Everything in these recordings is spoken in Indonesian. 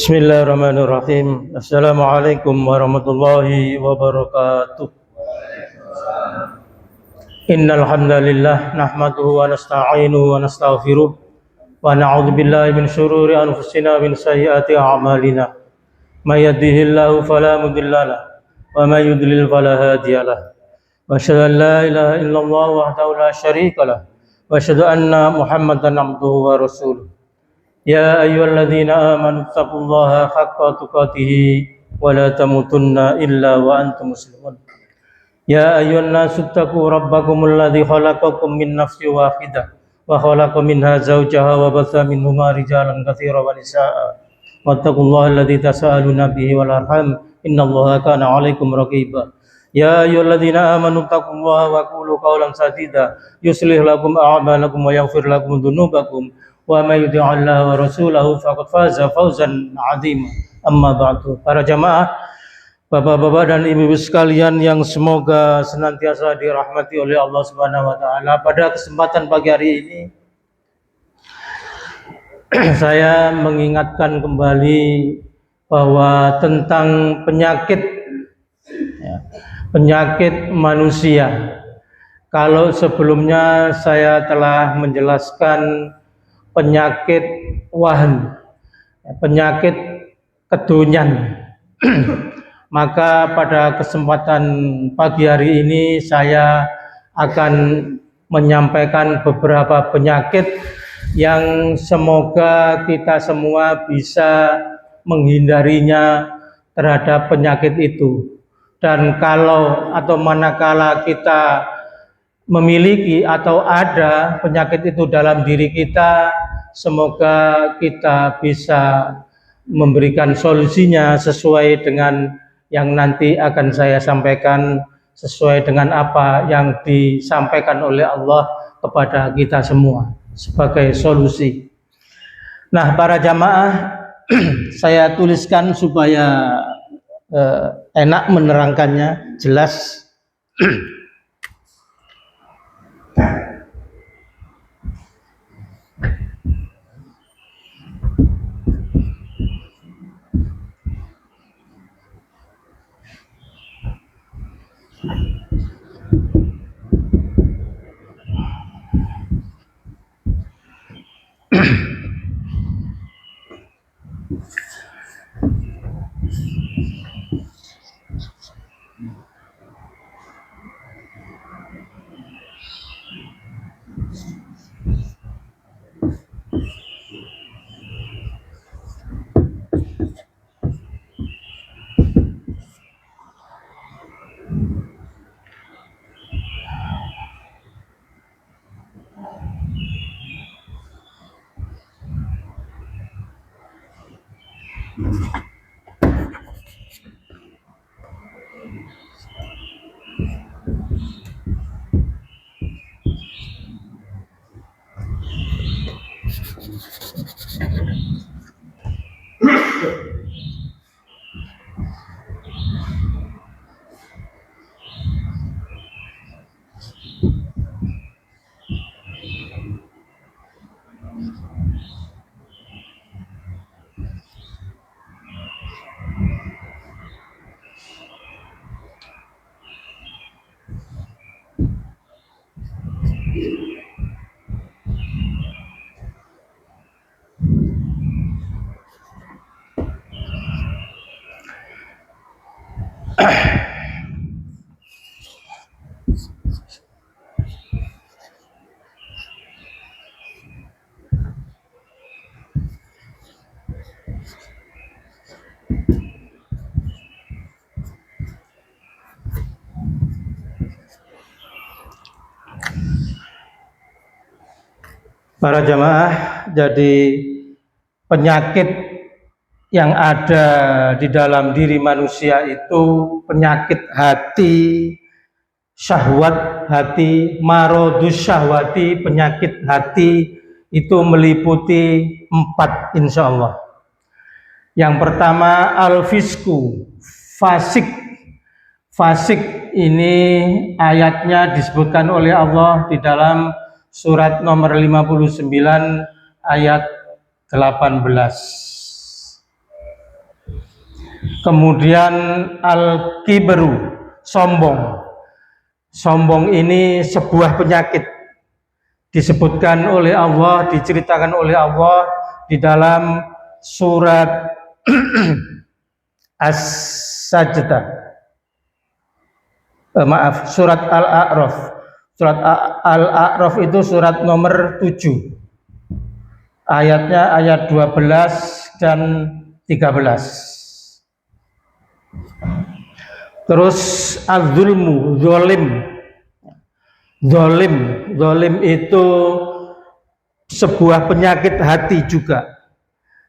Bismillahirrahmanirrahim. Assalamualaikum warahmatullahi wabarakatuh. Innal hamdalillah nahmaduhu wa nasta'inuhu wa nastaghfiruh wa na'udzu billahi min shururi anfusina wa min sayyiati a'malina. May yahdihillahu fala mudilla lahu wa may yudlil fala hadiya lahu. Wa asyhadu an la ilaha illallah wahdahu la syarika lahu wa asyhadu anna Muhammadan abduhu wa rasuluh. Ya ayyuhalladzina amanu taqullaha haqqa tuqatih wa la tamutunna illa wa antum muslimun. Ya ayyuhan nasu taqu rabbakumul ladzi khalaqakum min nafsin wahidah wa khalaqa minha zawjaha wa batha minhuma rijalan katsiran wa nisaa'a. Wattaqullaha alladzi tasaaluna bihi wal arham innallaha kana 'alaikum raqiba. Ya ayyuhalladzina amanu taqullaha wa qulu qawlan sadida yuslih lakum a'malakum wa yaghfir lakum dzunubakum wa may yuti'illaha wa rasulahu faqad faza fawzan 'azima. Amma ba'du. Para jamaah, bapak-bapak dan ibu-ibu sekalian yang semoga senantiasa dirahmati oleh Allah Subhanahu wa taala, pada kesempatan pagi hari ini saya mengingatkan kembali bahwa tentang penyakit manusia. Kalau sebelumnya saya telah menjelaskan penyakit wahan, penyakit kedonyan, maka pada kesempatan pagi hari ini saya akan menyampaikan beberapa penyakit yang semoga kita semua bisa menghindarinya terhadap penyakit itu. Dan kalau atau manakala kita memiliki atau ada penyakit itu dalam diri kita, semoga kita bisa memberikan solusinya sesuai dengan yang nanti akan saya sampaikan, sesuai dengan apa yang disampaikan oleh Allah kepada kita semua sebagai solusi. Nah, para jamaah, saya tuliskan supaya enak menerangkannya, jelas. Para jamaah, jadi penyakit yang ada di dalam diri manusia itu penyakit hati, syahwat hati, marodus syahwati, penyakit hati itu meliputi 4 insya Allah. Yang pertama al-fisku, fasik. Fasik ini ayatnya disebutkan oleh Allah di dalam surat nomor 59 ayat 18. Kemudian al-kibru, sombong. Sombong ini sebuah penyakit, disebutkan oleh Allah, diceritakan oleh Allah di dalam surat As-Sajdah. Surat Al-A'raf. Surat Al-A'raf itu surat nomor 7. Ayatnya ayat 12 dan 13. Terus az-zulmu, zalim itu sebuah penyakit hati juga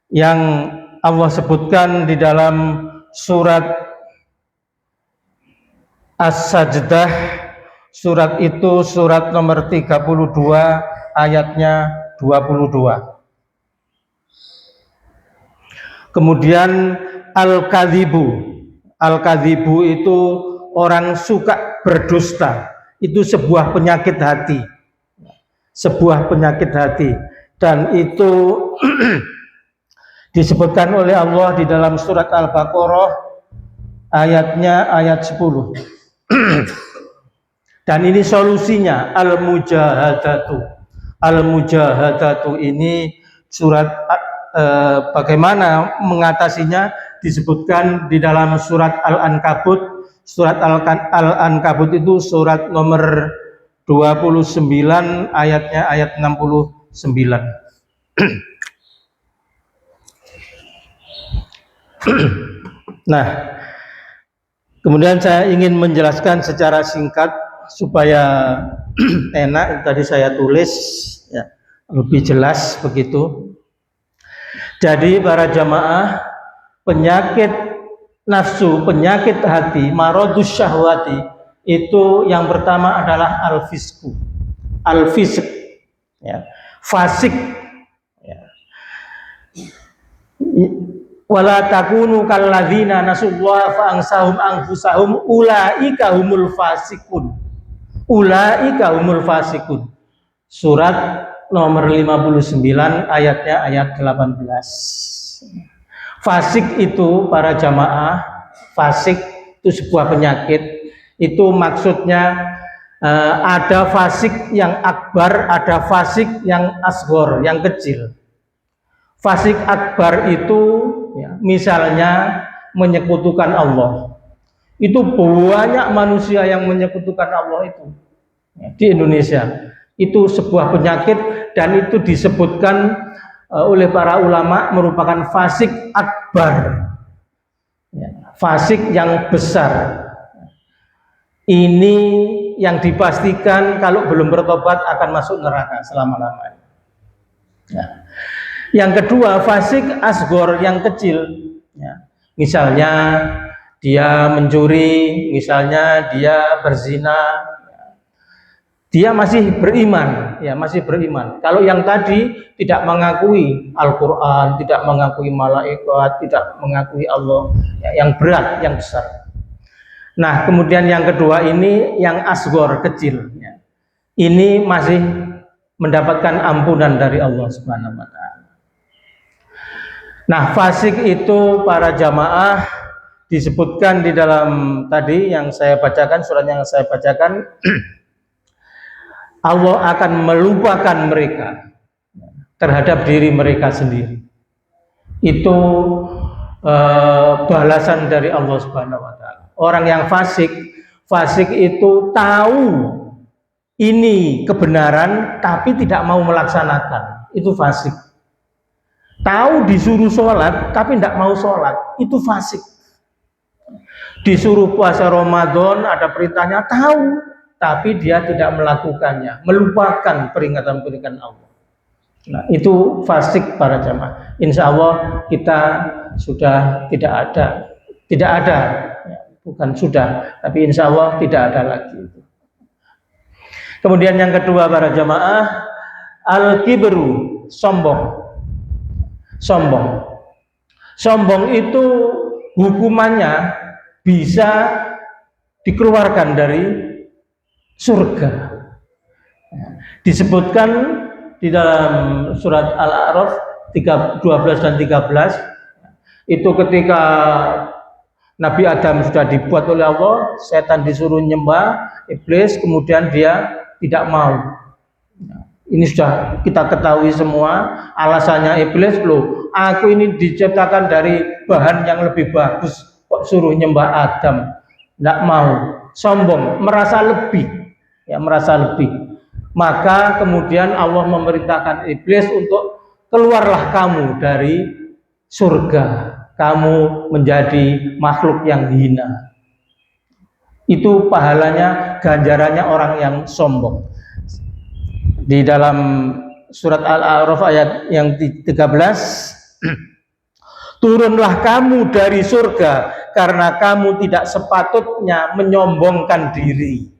yang Allah sebutkan di dalam surat As-Sajdah. Surat itu surat nomor 32 ayatnya 22. Kemudian Al-kadhibu itu orang suka berdusta. Itu sebuah penyakit hati. Sebuah penyakit hati. Dan itu disebutkan oleh Allah di dalam surat Al-Baqarah ayatnya ayat 10. Dan ini solusinya Al-mujahadatu ini surat bagaimana mengatasinya disebutkan di dalam surat Al-Ankabut. Surat Al-Ankabut itu surat nomor 29 ayatnya ayat 69. Nah, kemudian saya ingin menjelaskan secara singkat supaya enak. Tadi saya tulis ya, lebih jelas begitu. Jadi para jamaah, penyakit nafsu, penyakit hati, maradus syahwati, itu yang pertama adalah al-fisq, ya, fasik. Ya. Wala takunu kalladzina nasullaha fa ansahum anfusahum ulaika humul fasikun. Surat nomor 59 ayatnya ayat 18. Fasik itu para jamaah, fasik itu sebuah penyakit. Itu maksudnya ada fasik yang akbar, ada fasik yang asghor, yang kecil. Fasik akbar itu ya, misalnya menyekutukan Allah. Itu banyak manusia yang menyekutukan Allah itu ya, di Indonesia. Itu sebuah penyakit dan itu disebutkan oleh para ulama merupakan fasik akbar ya, fasik yang besar. Ini yang dipastikan kalau belum bertobat akan masuk neraka selama-lamanya ya. Yang kedua, fasik asghor, yang kecil ya. Misalnya dia mencuri, misalnya dia berzina, dia masih beriman, ya masih beriman. Kalau yang tadi tidak mengakui Al-Quran, tidak mengakui malaikat, tidak mengakui Allah, ya, yang berat, yang besar. Nah, kemudian yang kedua ini yang asghor, kecil. Ya. Ini masih mendapatkan ampunan dari Allah Subhanahu Wa Taala. Nah, fasik itu para jamaah disebutkan di dalam tadi yang saya bacakan, surat yang saya bacakan. Allah akan melupakan mereka terhadap diri mereka sendiri. Itu balasan dari Allah Subhanahu Wa Taala. Orang yang fasik itu tahu ini kebenaran tapi tidak mau melaksanakan. Itu fasik. Tahu disuruh sholat tapi tidak mau sholat. Itu fasik. Disuruh puasa Ramadan ada perintahnya, tahu tapi dia tidak melakukannya, melupakan peringatan-peringatan Allah. Nah, itu fasik para jamaah. Insya Allah kita sudah tidak ada, bukan sudah, tapi insya Allah tidak ada lagi. Kemudian yang kedua para jamaah, al-kibru, sombong itu hukumannya bisa dikeluarkan dari surga. Disebutkan di dalam surat Al-A'raf 12 dan 13 itu ketika Nabi Adam sudah dibuat oleh Allah, setan disuruh nyembah iblis, kemudian dia tidak mau. Ini sudah kita ketahui semua. Alasannya iblis, loh, aku ini diciptakan dari bahan yang lebih bagus, kok suruh nyembah Adam? Tidak mau, sombong, merasa lebih, ya, merasa lebih. Maka kemudian Allah memerintahkan iblis untuk keluarlah kamu dari surga, kamu menjadi makhluk yang hina. Itu pahalanya, ganjarannya orang yang sombong. Di dalam surat Al-A'raf ayat yang 13, turunlah kamu dari surga karena kamu tidak sepatutnya menyombongkan diri.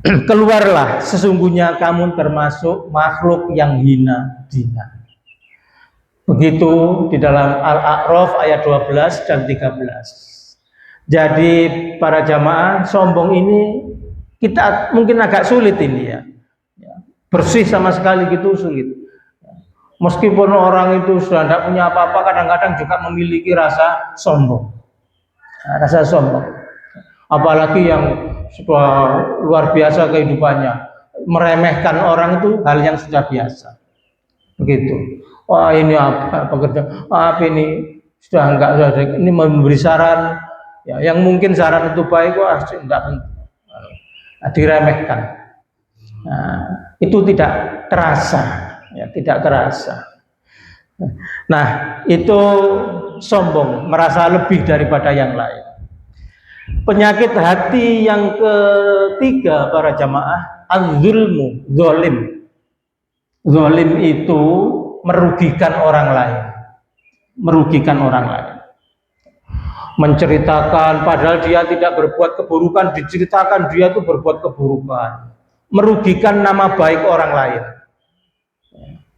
Keluarlah, sesungguhnya kamu termasuk makhluk yang hina dina. Begitu di dalam Al-A'raf ayat 12 dan 13. Jadi para jamaah, sombong ini kita mungkin agak sulit ini ya. Bersih sama sekali gitu sulit. Meskipun orang itu sudah tidak punya apa-apa, kadang-kadang juga memiliki rasa sombong. Rasa sombong. Apalagi yang sudah luar biasa kehidupannya, meremehkan orang itu hal yang sudah biasa. Begitu. Wah, ini apa pekerjaan? Apa ini sudah enggak, ini memberi saran ya, yang mungkin saran itu baik, wah enggak, diremehkan. Nah, itu tidak terasa, ya, tidak terasa. Nah, itu sombong, merasa lebih daripada yang lain. Penyakit hati yang ketiga para jamaah, az-zulmu, zalim. Zalim itu merugikan orang lain, merugikan orang lain. Menceritakan padahal dia tidak berbuat keburukan, diceritakan dia itu berbuat keburukan. Merugikan nama baik orang lain,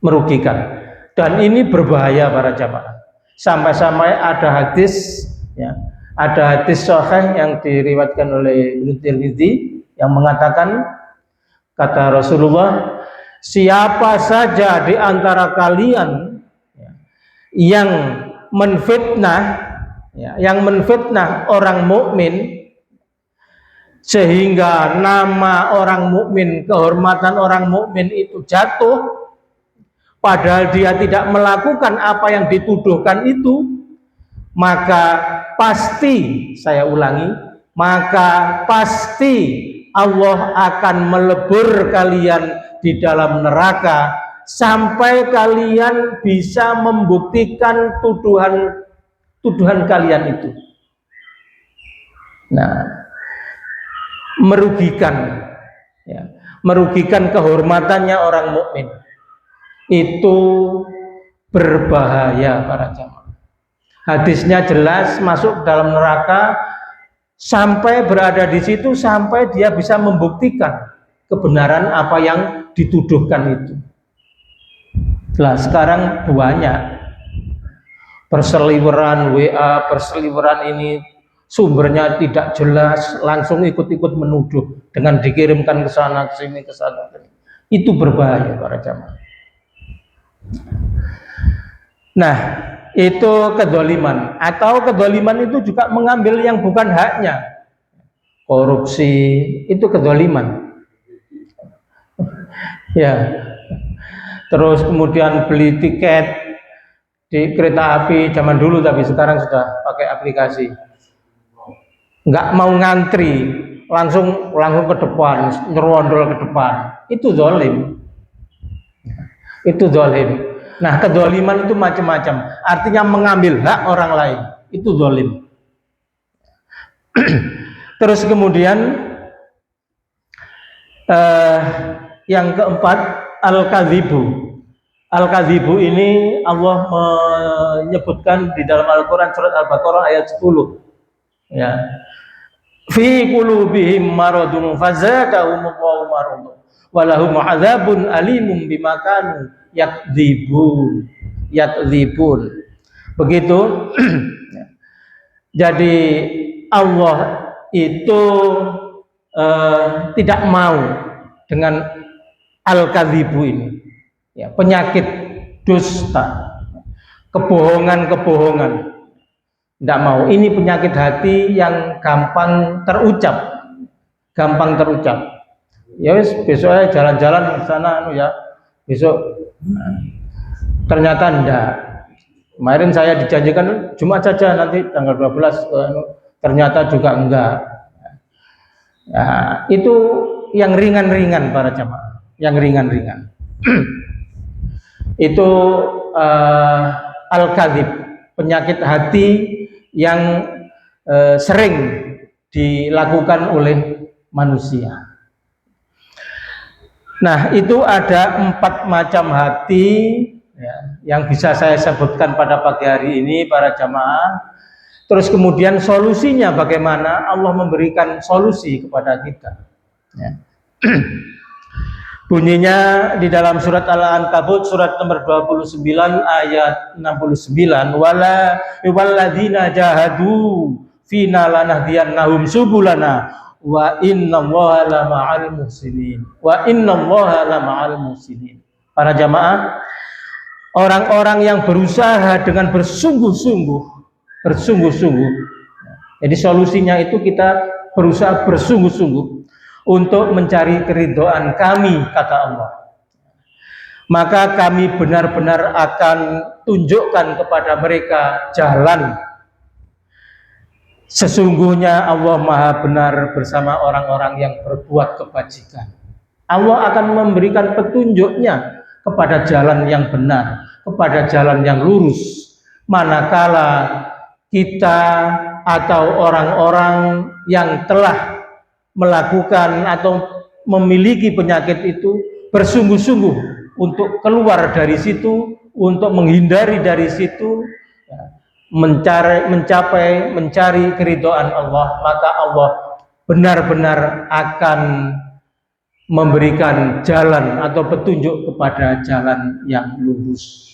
merugikan, dan ini berbahaya para jamaah. Sampai-sampai ada hadis, ya, ada hadis sahih yang diriwayatkan oleh Ibnu Tirmidzi yang mengatakan, kata Rasulullah, siapa saja di antara kalian yang menfitnah, ya, yang menfitnah orang mukmin sehingga nama orang mukmin, kehormatan orang mukmin itu jatuh, padahal dia tidak melakukan apa yang dituduhkan itu, maka pasti, saya ulangi, maka pasti Allah akan melebur kalian di dalam neraka sampai kalian bisa membuktikan tuduhan kalian itu. Nah, merugikan, ya, merugikan kehormatannya orang mukmin itu berbahaya para jamaah. Hadisnya jelas, masuk dalam neraka sampai berada di situ sampai dia bisa membuktikan kebenaran apa yang dituduhkan itu. Nah, sekarang banyak berseliweran WA, berseliweran ini sumbernya tidak jelas, langsung ikut-ikut menuduh dengan dikirimkan ke sana, ke sini, ke sana. Itu berbahaya para jamaah. Nah, itu kedzaliman, atau kedzaliman itu juga mengambil yang bukan haknya. Korupsi itu kedzaliman. Ya. Terus kemudian beli tiket di kereta api zaman dulu, tapi sekarang sudah pakai aplikasi. Nggak mau ngantri, langsung ke depan, nyerondol ke depan, itu zalim. Itu zalim. Nah, kedzaliman itu macam-macam, artinya mengambil hak orang lain, itu zalim. Terus kemudian yang keempat, al-kadzibu. Al-kadzibu ini Allah menyebutkan di dalam Al-Quran surat Al-Baqarah ayat 10, ya, fi qulubihim maradun fazadahumullahu maradan walahum adzabun alimun bima kanu yakdzibun. Begitu. Jadi Allah itu tidak mau dengan al-kadzibu ini, ya, penyakit dusta, kebohongan-kebohongan. Tidak mau. Ini penyakit hati yang gampang terucap. Gampang terucap. Ya wis, besok aja jalan-jalan ke sana ya. Besok ternyata enggak. Kemarin saya dijanjikan Jumat saja nanti tanggal 12, ternyata juga enggak. Ya, itu yang ringan-ringan para jamaah, yang ringan-ringan. Itu al-kadzib, penyakit hati yang sering dilakukan oleh manusia. Nah, itu ada 4 macam hati ya, yang bisa saya sebutkan pada pagi hari ini para jamaah. Terus kemudian solusinya bagaimana? Allah memberikan solusi kepada kita. Ya. Bunyinya di dalam surat Al-Ankabut surat nomor 29 ayat 69, walladzina jahadu fina lanahdiyannahum subulana wa innallaha lama'al muhsinin. Wa innallaha lama'al muhsinin. Para jamaah, orang-orang yang berusaha dengan bersungguh-sungguh. Jadi solusinya itu kita berusaha bersungguh-sungguh untuk mencari keridhaan kami, kata Allah. Maka kami benar-benar akan tunjukkan kepada mereka jalan. Sesungguhnya Allah Maha benar bersama orang-orang yang berbuat kebajikan. Allah akan memberikan petunjuknya kepada jalan yang benar, kepada jalan yang lurus. Manakala kita atau orang-orang yang telah melakukan atau memiliki penyakit itu bersungguh-sungguh untuk keluar dari situ, untuk menghindari dari situ, mencari keridhaan Allah, maka Allah benar-benar akan memberikan jalan atau petunjuk kepada jalan yang lurus.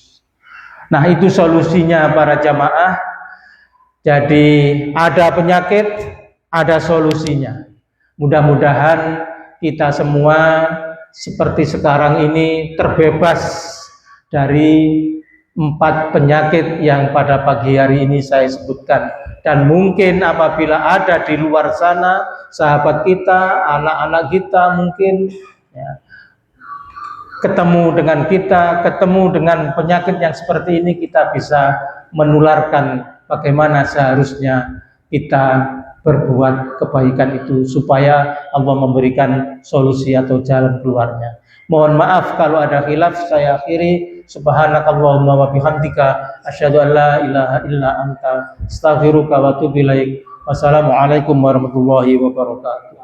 Nah, itu solusinya para jamaah. Jadi ada penyakit, ada solusinya. Mudah-mudahan kita semua seperti sekarang ini terbebas dari 4 penyakit yang pada pagi hari ini saya sebutkan. Dan mungkin apabila ada di luar sana sahabat kita, anak-anak kita mungkin ya, ketemu dengan kita, ketemu dengan penyakit yang seperti ini, kita bisa menularkan bagaimana seharusnya kita berbuat kebaikan itu supaya Allah memberikan solusi atau jalan keluarnya. Mohon maaf kalau ada khilaf, saya akhiri. Subhanakallahumma wa bihamdika asyhadu an la ilaha illa anta astaghfiruka wa atubu ilaik. Wassalamualaikum warahmatullahi wabarakatuh.